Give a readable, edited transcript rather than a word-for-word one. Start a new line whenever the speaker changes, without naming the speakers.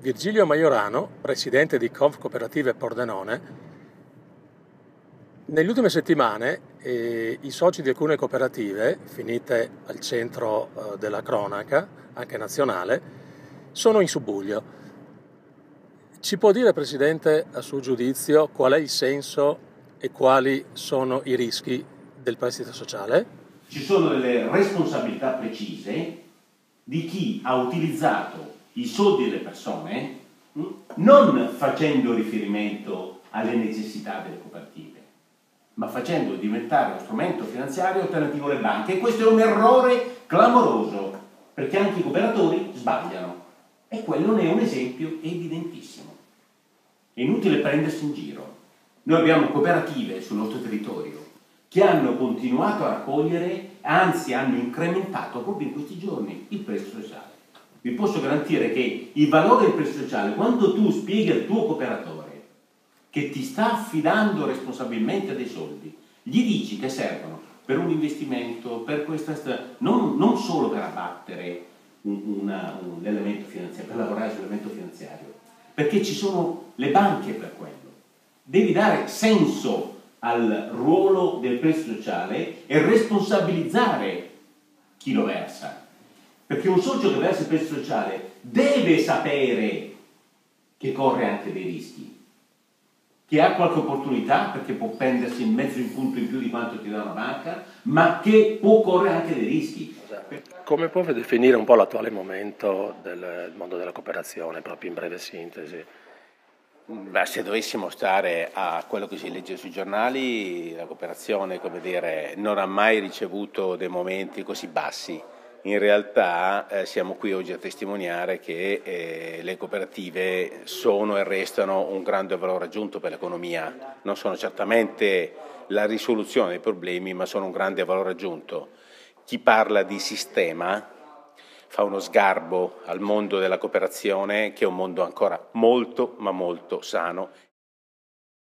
Virgilio Majorano, presidente di Confcooperative Pordenone, nelle ultime settimane i soci di alcune cooperative, finite al centro della cronaca, anche nazionale, sono in subbuglio. Ci può dire, Presidente, a suo giudizio, qual è il senso e quali sono i rischi del prestito sociale?
Ci sono delle responsabilità precise di chi ha utilizzato i soldi delle persone non facendo riferimento alle necessità delle cooperative, ma facendo diventare uno strumento finanziario alternativo alle banche. E questo è un errore clamoroso, perché anche i cooperatori sbagliano. E quello ne è un esempio evidentissimo. È inutile prendersi in giro. Noi abbiamo cooperative sul nostro territorio che hanno continuato a raccogliere, anzi hanno incrementato proprio in questi giorni il prestito sociale. Vi posso garantire che il valore del prestito sociale, quando tu spieghi al tuo cooperatore che ti sta affidando responsabilmente dei soldi, gli dici che servono per un investimento, per questa, non solo per abbattere un elemento finanziario, per lavorare sull'elemento finanziario, perché ci sono le banche per quello. Devi dare senso al ruolo del prestito sociale e responsabilizzare chi lo versa, perché un socio che versa il prestito sociale deve sapere che corre anche dei rischi, che ha qualche opportunità perché può prendersi mezzo in punto in più di quanto ti dà una banca, ma che può correre anche dei rischi.
Come può definire un po' l'attuale momento del mondo della cooperazione, proprio in breve sintesi?
Beh, se dovessimo stare a quello che si legge sui giornali, la cooperazione, come dire, non ha mai ricevuto dei momenti così bassi. In realtà siamo qui oggi a testimoniare che le cooperative sono e restano un grande valore aggiunto per l'economia. Non sono certamente la risoluzione dei problemi, ma sono un grande valore aggiunto. Chi parla di sistema fa uno sgarbo al mondo della cooperazione, che è un mondo ancora molto, ma molto sano